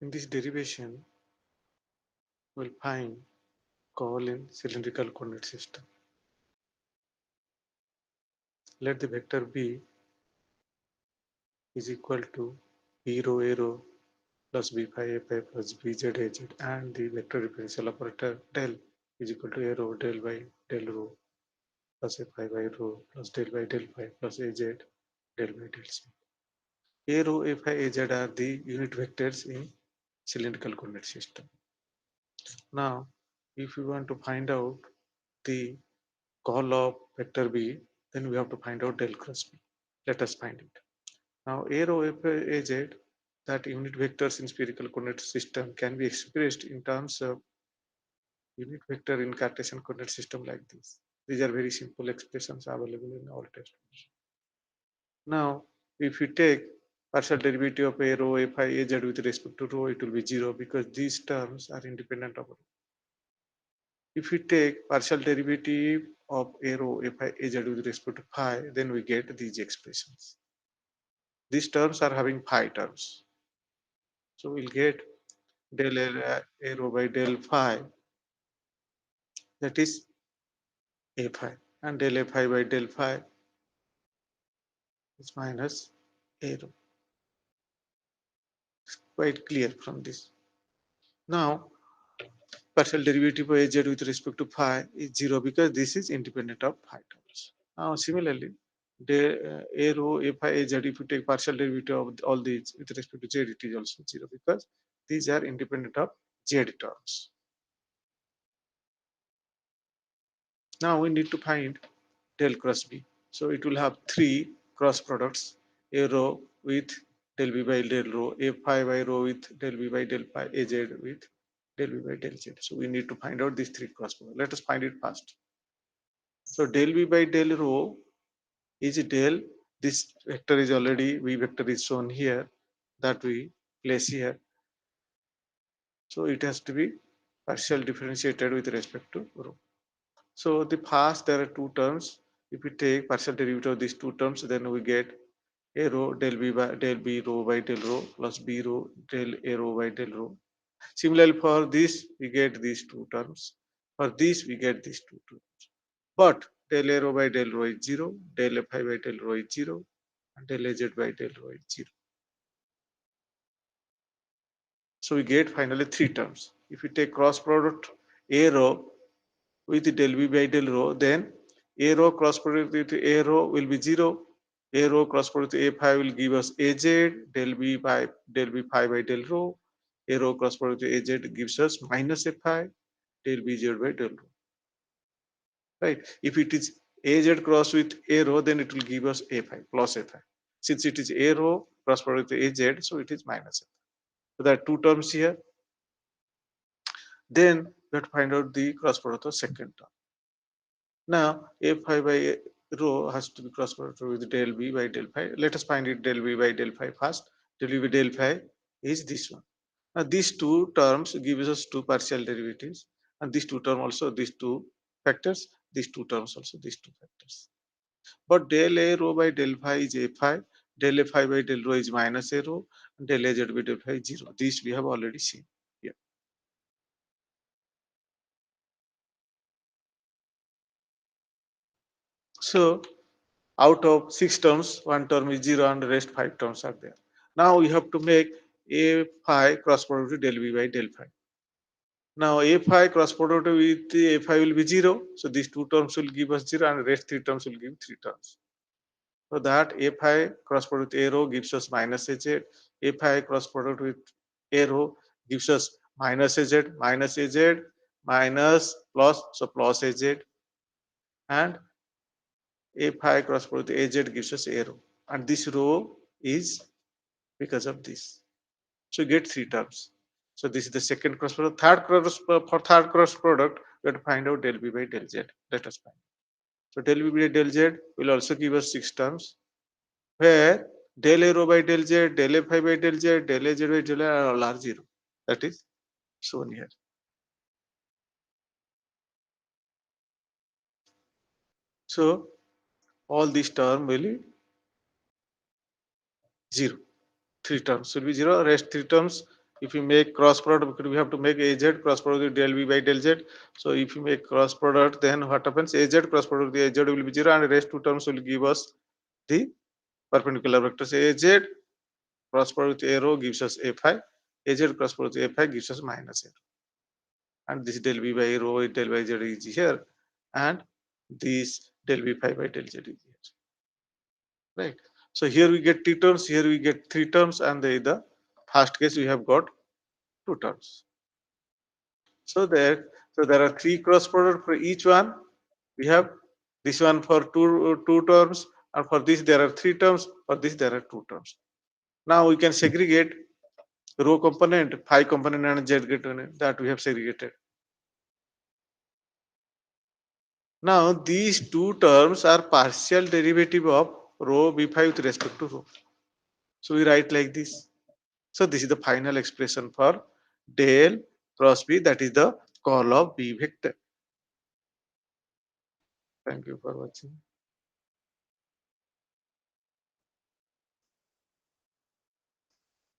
In this derivation, we'll find call in cylindrical coordinate system. Let the vector B is equal to B rho A rho plus B phi A phi plus B Z A Z, and the vector differential operator del is equal to A rho del by del rho plus A phi by rho plus del by del phi plus A Z del by del Z. A rho A phi A Z are the unit vectors in cylindrical coordinate system. Now, if we want to find out the call of vector B, then we have to find out del cross B. Let us find it. Now, A rho F A Z, that unit vectors in spherical coordinate system, can be expressed in terms of unit vector in Cartesian coordinate system like this. These are very simple expressions available in all textbooks. Now, if we take partial derivative of A rho F I A Z with respect to rho, it will be 0 because these terms are independent of rho. If we take partial derivative of A rho F I A Z with respect to phi, then we get these expressions. These terms are having phi terms. So we'll get del A rho by del phi, that is A phi, and del A phi by del phi is minus A rho. Quite clear from this. Now, partial derivative of Az with respect to phi is 0 because this is independent of phi terms. Now, similarly, A rho A phi Az, if you take partial derivative of all these with respect to Z, it is also 0 because these are independent of Z terms. Now, we need to find del cross B. So it will have three cross products: A rho with del B by del rho, A phi by rho with del B by del phi, Az with del B by del Z. So we need to find out these three cross products. Let us find it first. So del B by del rho is del. This vector is already, V vector is shown here, that we place here. So it has to be partial differentiated with respect to rho. So the first, there are two terms. If we take partial derivative of these two terms, then we get A rho del B by del B rho by del rho plus B rho del A rho by del rho. Similarly, for this, we get these two terms. For this, we get these two terms. But del A rho by del rho is 0, del F I by del rho is 0, and del Az by del rho is 0. So we get finally three terms. If we take cross product A rho with del B by del rho, then A rho cross product with A rho will be 0. A rho cross product with A phi will give us Az del B by del B phi by del rho. A rho cross product with Az gives us minus A phi del B Z by del rho. Right? If it is Az cross with A rho, then it will give us A phi plus A phi. Since it is A rho cross product with Az, so it is minus A phi. So there are two terms here. Then we have to find out the cross product of second term. Now, A phi by rho has to be cross produced with del B by del phi. Let us find it del B by del phi first. Del B by del phi is this one. Now, these two terms give us two partial derivatives, and these two terms also, these two factors, these two terms also, these two factors. But del A rho by del phi is A phi, del A phi by del rho is minus A rho, and del Az by del phi is 0. This we have already seen here. So, out of 6 terms, one term is 0 and the rest 5 terms are there. Now you have to make A phi cross product with del B by del phi. Now A phi cross product with A phi will be 0. So these two terms will give us 0 and the rest 3 terms will give 3 terms. So that A phi cross product with A rho gives us minus Az. A phi cross product with A rho gives us minus Az, minus plus, so plus Az, and A phi cross product with Az gives us A rho. And this rho is because of this. So you get 3 terms. So this is the second cross product. For third cross product, we have to find out del B by del Z. Let us find. So del B by del Z will also give us 6 terms, where del A rho by del Z, del A phi by del Z, del Az by del R all are 0. That is shown here. So all these terms will be 0. 3 terms will be 0. Rest 3 terms If you make cross product, we have to make Az cross product with del V by del Z. So if you make cross product, then what happens? Az cross product with Az will be 0 and rest two terms will give us the perpendicular vectors. Az cross product with a rho gives us a phi. Az cross product with a phi gives us minus a. And this del V by rho del by Z is here. And this del V phi by del Z is here. Right. So here we get two terms, here we get three terms, and the first case we have got two terms. So there are three cross product for each one. We have this one for two terms, and for this there are three terms. For this there are two terms. Now we can segregate rho component, phi component, and z component that we have segregated. Now these two terms are partial derivative of rho b phi with respect to rho. So we write like this. So this is the final expression for del cross b, that is the curl of b vector. Thank you for watching.